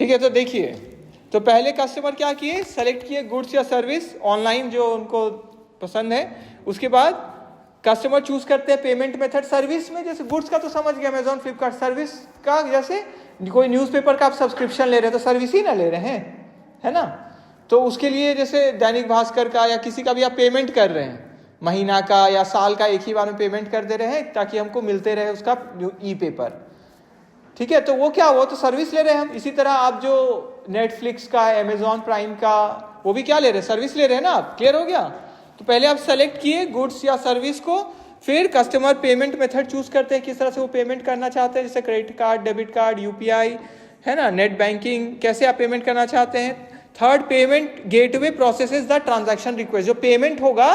ठीक है, तो देखिए, तो पहले कस्टमर क्या किए, सेलेक्ट किए गुड्स या सर्विस ऑनलाइन जो उनको पसंद है। उसके बाद कस्टमर चूज करते हैं पेमेंट मेथड। सर्विस में जैसे गुड्स का तो समझ गया, अमेजॉन फ्लिपकार्ट। सर्विस का जैसे कोई न्यूज़पेपर का आप सब्सक्रिप्शन ले रहे हैं तो सर्विस ही ना ले रहे हैं, है ना। तो उसके लिए जैसे दैनिक भास्कर का या किसी का भी आप पेमेंट कर रहे हैं, महीना का या साल का एक ही बार में पेमेंट कर दे रहे हैं ताकि हमको मिलते रहे उसका ई पेपर। ठीक है, तो वो क्या, वो तो सर्विस ले रहे हैं हम। इसी तरह आप जो नेटफ्लिक्स का, अमेजॉन प्राइम का, वो भी क्या ले रहे हैं, सर्विस ले रहे हैं ना आप। क्लियर हो गया। तो पहले आप सेलेक्ट किए गुड्स या सर्विस को, फिर कस्टमर पेमेंट मेथड चूज करते हैं किस तरह से वो पेमेंट करना चाहते हैं, जैसे credit card, debit card, UPI, है ना, नेट बैंकिंग, कैसे आप पेमेंट करना चाहते हैं। Third, payment gateway processes the transaction request. जो पेमेंट होगा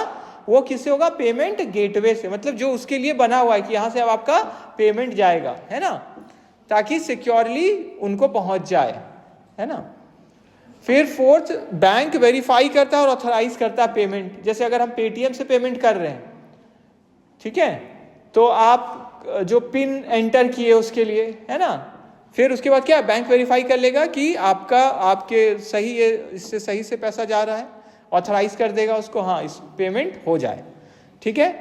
वो किससे होगा, पेमेंट गेटवे से, मतलब जो उसके लिए बना हुआ है कि यहाँ से अब आपका पेमेंट जाएगा, है ना, ताकि सिक्योरली उनको पहुंच जाए, है ना। फिर फोर्थ, बैंक वेरीफाई करता है और ऑथराइज करता है पेमेंट। जैसे अगर हम पेटीएम से पेमेंट कर रहे हैं, ठीक है, तो आप जो पिन एंटर किए उसके लिए, है ना, फिर उसके बाद क्या, बैंक वेरीफाई कर लेगा कि आपके सही है, इससे सही से पैसा जा रहा है, ऑथराइज कर देगा उसको, हाँ इस पेमेंट हो जाए। ठीक है।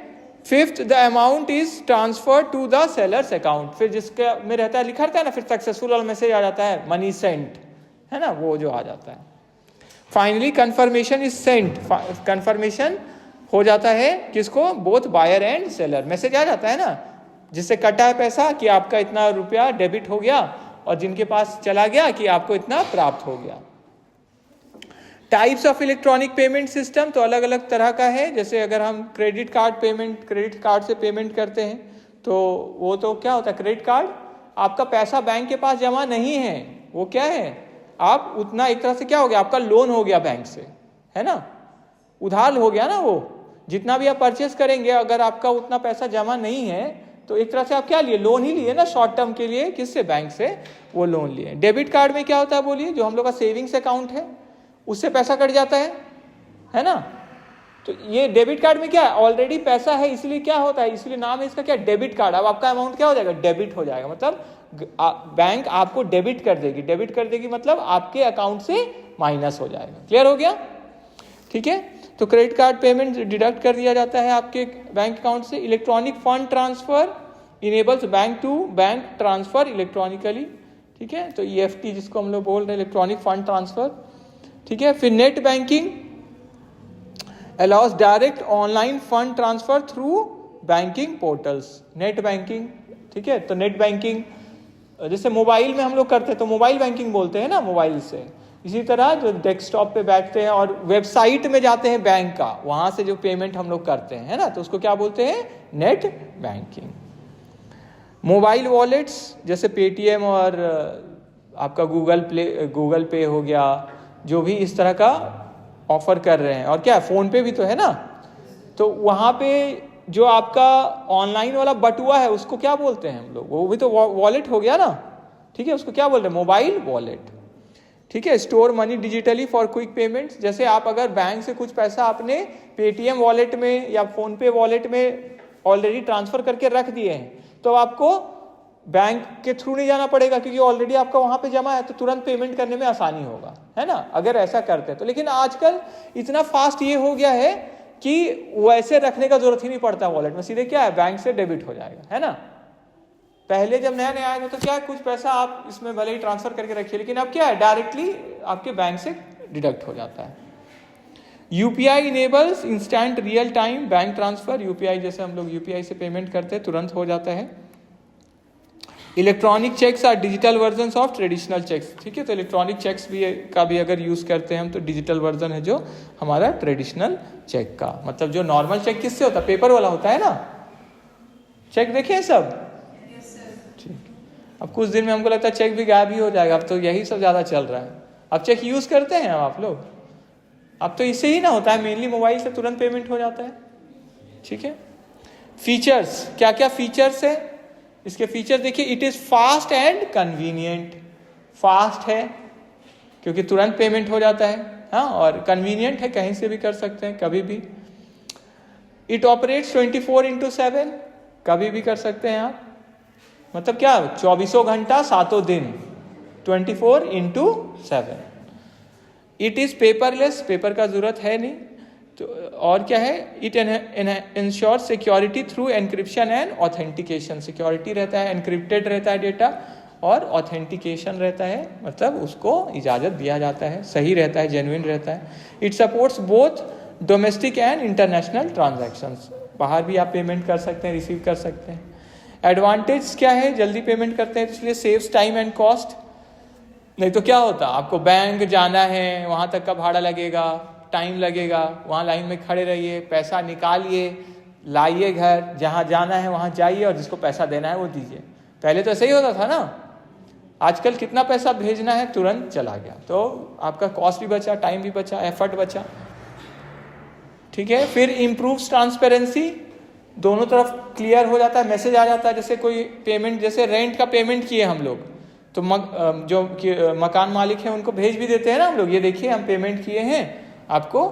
Fifth, the amount is transfer to the seller's account. फिर जिसका में रहता है, लिखा रहता है ना, फिर सक्सेसफुल वाला मैसेज आ जाता है, मनी सेंट, है ना, वो जो आ जाता है। Finally confirmation is sent. Confirmation हो जाता है किसको, both buyer and seller. Message आ जाता है ना, जिससे कटा है पैसा कि आपका इतना रुपया डेबिट हो गया, और जिनके पास चला गया कि आपको इतना प्राप्त हो गया। Types of electronic payment system तो अलग अलग तरह का है। जैसे अगर हम क्रेडिट कार्ड से पेमेंट करते हैं तो वो तो क्या होता है, क्रेडिट कार्ड आपका पैसा बैंक के पास जमा नहीं है, वो क्या है, आप उतना एक तरह से क्या हो गया, आपका लोन हो गया बैंक से, है ना, उधार हो गया ना। वो जितना भी आप परचेस करेंगे, अगर आपका उतना पैसा जमा नहीं है तो एक तरह से आप क्या लिए, लोन ही लिए ना, शॉर्ट टर्म के लिए, किससे, बैंक से वो लोन लिए। डेबिट कार्ड में क्या होता है बोलिए, जो हम लोग का सेविंग्स अकाउंट है उससे पैसा कट जाता है ना। तो ये डेबिट कार्ड में क्या है, ऑलरेडी पैसा है, इसलिए क्या होता है, इसलिए नाम है इसका क्या, डेबिट कार्ड। अब आपका अमाउंट क्या हो जाएगा, डेबिट हो जाएगा, मतलब बैंक आपको डेबिट कर देगी। डेबिट कर देगी मतलब आपके अकाउंट से माइनस हो जाएगा। क्लियर हो गया। ठीक है, तो क्रेडिट कार्ड पेमेंट डिडक्ट कर दिया जाता है आपके बैंक अकाउंट से। Electronic fund transfer enables bank to bank transfer electronically. ठीक है, तो EFT जिसको हम लोग बोल रहे हैं, इलेक्ट्रॉनिक फंड ट्रांसफर। ठीक है, फिर net banking allow us direct online fund transfer through banking portals. Net banking, ठीक है, तो नेट बैंकिंग जैसे मोबाइल में हम लोग करते हैं तो मोबाइल बैंकिंग बोलते हैं ना, मोबाइल से। इसी तरह जो डेस्कटॉप पे बैठते हैं और वेबसाइट में जाते हैं बैंक का, वहां से जो पेमेंट हम लोग करते हैं, है ना, तो उसको क्या बोलते हैं, नेट बैंकिंग। मोबाइल वॉलेट्स जैसे पेटीएम और आपका गूगल पे हो गया, जो भी इस तरह का ऑफर कर रहे हैं, और क्या फोन पे भी तो है ना, तो वहां पे जो आपका ऑनलाइन वाला बटुआ है उसको क्या बोलते हैं हम लोग, वो भी तो वॉलेट हो गया ना। ठीक है, उसको क्या बोल रहे हैं, मोबाइल वॉलेट। ठीक है, store money digitally for quick payments. जैसे आप अगर बैंक से कुछ पैसा आपने पेटीएम वॉलेट में या फोन पे वॉलेट में ऑलरेडी ट्रांसफर करके रख दिए हैं, तो आपको बैंक के थ्रू नहीं जाना पड़ेगा, क्योंकि ऑलरेडी आपका वहां पे जमा है, तो तुरंत पेमेंट करने में आसानी होगा, है ना, अगर ऐसा करते हैं तो। लेकिन आजकल इतना फास्ट ये हो गया है कि वैसे रखने का जरूरत ही नहीं पड़ता वॉलेट में, सीधे क्या है, बैंक से डेबिट हो जाएगा, है ना। पहले जब नया नया आया था तो क्या है, कुछ पैसा आप इसमें भले ही ट्रांसफर करके रखिए, लेकिन अब क्या है, डायरेक्टली आपके बैंक से डिडक्ट हो जाता है। UPI enables instant real time bank transfer. UPI जैसे हम लोग यूपीआई से पेमेंट करते हैं, तुरंत हो जाता है। Electronic cheques are digital version of traditional cheques. ठीक है, तो इलेक्ट्रॉनिक चेक्स का भी अगर यूज करते हैं हम, तो डिजिटल वर्जन है जो हमारा ट्रेडिशनल चेक का। मतलब जो नॉर्मल चेक किससे होता है, पेपर वाला होता है ना, चेक देखे सब। ठीक, अब कुछ दिन में हमको लगता है चेक भी गायब ही हो जाएगा, अब तो यही सब ज्यादा चल रहा है। अब चेक यूज करते हैं आप लोग, अब तो इससे ही ना होता है, मेनली मोबाइल से तुरंत पेमेंट हो जाता है। ठीक है, फीचर्स, क्या क्या फीचर्स है इसके, फीचर देखिए, it is fast and convenient. Fast है क्योंकि तुरंत पेमेंट हो जाता है, हाँ, और कन्वीनियंट है, कहीं से भी कर सकते हैं, कभी भी। इट ऑपरेट्स 24/7, कभी भी कर सकते हैं आप, मतलब क्या, 24 घंटा 7 दिन। 24/7। इट इज़ पेपरलेस, पेपर का जरूरत है नहीं। तो और क्या है, it ensure security through encryption and authentication. Security रहता है, एनक्रिप्टेड रहता है डेटा, और ऑथेंटिकेशन रहता है, मतलब उसको इजाज़त दिया जाता है, सही रहता है, जेन्युइन रहता है। It supports both domestic and international transactions. बाहर भी आप पेमेंट कर सकते हैं, रिसीव कर सकते हैं। एडवांटेज क्या है, जल्दी पेमेंट करते हैं, इसलिए सेव्स टाइम एंड कॉस्ट। नहीं तो क्या होता, आपको बैंक जाना है, वहाँ तक का भाड़ा लगेगा, टाइम लगेगा, वहाँ लाइन में खड़े रहिए, पैसा निकालिए, लाइए घर, जहाँ जाना है वहाँ जाइए, और जिसको पैसा देना है वो दीजिए। पहले तो ऐसे ही होता था ना। आजकल कितना पैसा भेजना है, तुरंत चला गया, तो आपका कॉस्ट भी बचा, टाइम भी बचा, एफर्ट बचा। ठीक है। फिर इम्प्रूव्स ट्रांसपेरेंसी, दोनों तरफ क्लियर हो जाता है, मैसेज आ जाता है। जैसे कोई पेमेंट, जैसे रेंट का पेमेंट किए हम लोग, तो जो मकान मालिक है उनको भेज भी देते हैं ना हम लोग, ये देखिए हम पेमेंट किए हैं, आपको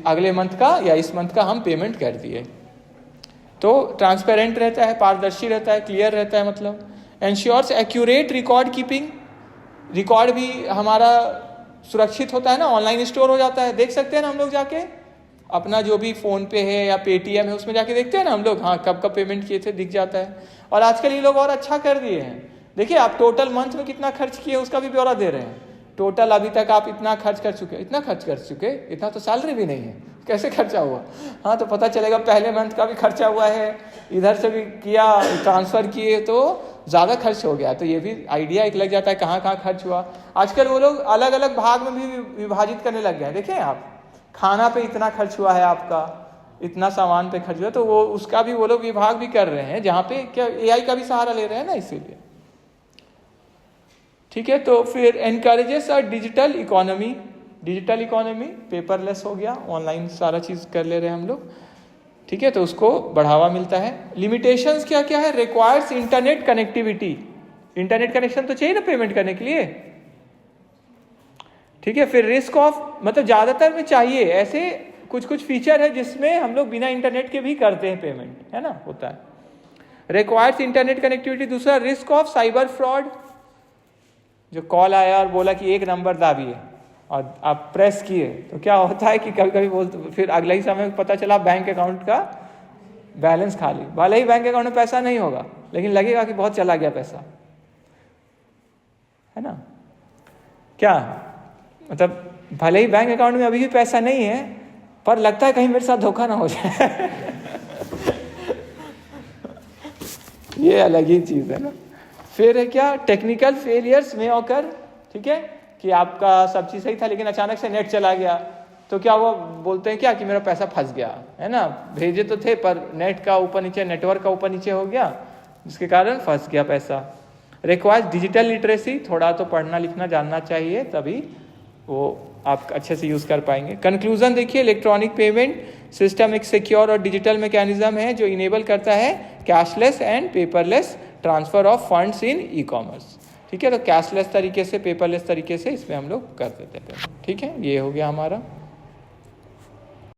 अगले मंथ का या इस मंथ का हम पेमेंट कर दिए। तो ट्रांसपेरेंट रहता है, पारदर्शी रहता है, क्लियर रहता है। मतलब ensures accurate record keeping, record भी हमारा सुरक्षित होता है ना, ऑनलाइन स्टोर हो जाता है, देख सकते हैं ना हम लोग जाके अपना जो भी फ़ोन पे है या पेटीएम है उसमें जाके देखते हैं ना हम लोग, हाँ कब कब पेमेंट किए थे, दिख जाता है। और आजकल ये लोग और अच्छा कर दिए हैं, देखिए आप टोटल मंथ में कितना खर्च किए उसका भी ब्यौरा दे रहे हैं। टोटल अभी तक आप इतना खर्च कर चुके, इतना खर्च कर चुके, इतना तो सैलरी भी नहीं है, कैसे खर्चा हुआ। हाँ तो पता चलेगा पहले मंथ का भी खर्चा हुआ है, इधर से भी किया, ट्रांसफ़र किए तो ज़्यादा खर्च हो गया। तो ये भी आइडिया एक लग जाता है कहाँ कहाँ खर्च हुआ। आजकल वो लोग अलग अलग भाग में भी विभाजित करने लग गए हैं। देखें आप, खाना पे इतना खर्च हुआ है आपका, इतना सामान पे खर्च हुआ, तो वो उसका भी वो लोग विभाग भी कर रहे हैं, जहाँ पे क्या AI का भी सहारा ले रहे हैं ना, इसीलिए। ठीक है। तो फिर encourages a digital economy, digital economy paperless हो गया, ऑनलाइन सारा चीज़ कर ले रहे हैं हम लोग। ठीक है, तो उसको बढ़ावा मिलता है। लिमिटेशंस क्या क्या है, requires internet connectivity, internet connection तो चाहिए ना पेमेंट करने के लिए। ठीक है। फिर रिस्क ऑफ, मतलब ज़्यादातर में चाहिए, ऐसे कुछ कुछ फीचर है जिसमें हम लोग बिना इंटरनेट के भी करते हैं पेमेंट, है ना, होता है। Requires internet connectivity. दूसरा रिस्क ऑफ साइबर फ्रॉड, जो कॉल आया और बोला कि एक नंबर दाबिए और आप प्रेस किए, तो क्या होता है कि कभी कभी बोलते, फिर अगले ही समय पता चला बैंक अकाउंट का बैलेंस खाली, भले ही बैंक अकाउंट में पैसा नहीं होगा, लेकिन लगेगा कि बहुत चला गया पैसा, है ना। क्या मतलब, भले ही बैंक अकाउंट में अभी भी पैसा नहीं है, पर लगता है कहीं मेरे साथ धोखा ना हो जाए। ये अलग ही चीज़ है ना। फिर है क्या, टेक्निकल फेलियर्स में ऑकर। ठीक है, कि आपका सब चीज़ सही था लेकिन अचानक से नेट चला गया, तो क्या वो बोलते हैं क्या कि मेरा पैसा फंस गया, है ना, भेजे तो थे पर नेट का ऊपर नीचे, नेटवर्क का ऊपर नीचे हो गया, जिसके कारण फंस गया पैसा। रिक्वायर्स डिजिटल लिटरेसी, थोड़ा तो पढ़ना लिखना जानना चाहिए, तभी वो आप अच्छे से यूज़ कर पाएंगे। कंक्लूजन देखिए, इलेक्ट्रॉनिक पेमेंट सिस्टम एक सिक्योर और डिजिटल मैकेनिज्म है जो इनेबल करता है cashless and paperless transfer of funds in e-commerce. ठीक है, तो कैशलेस तरीके से, पेपरलेस तरीके से इसमें हम लोग कर देते हैं। ठीक है, ये हो गया हमारा।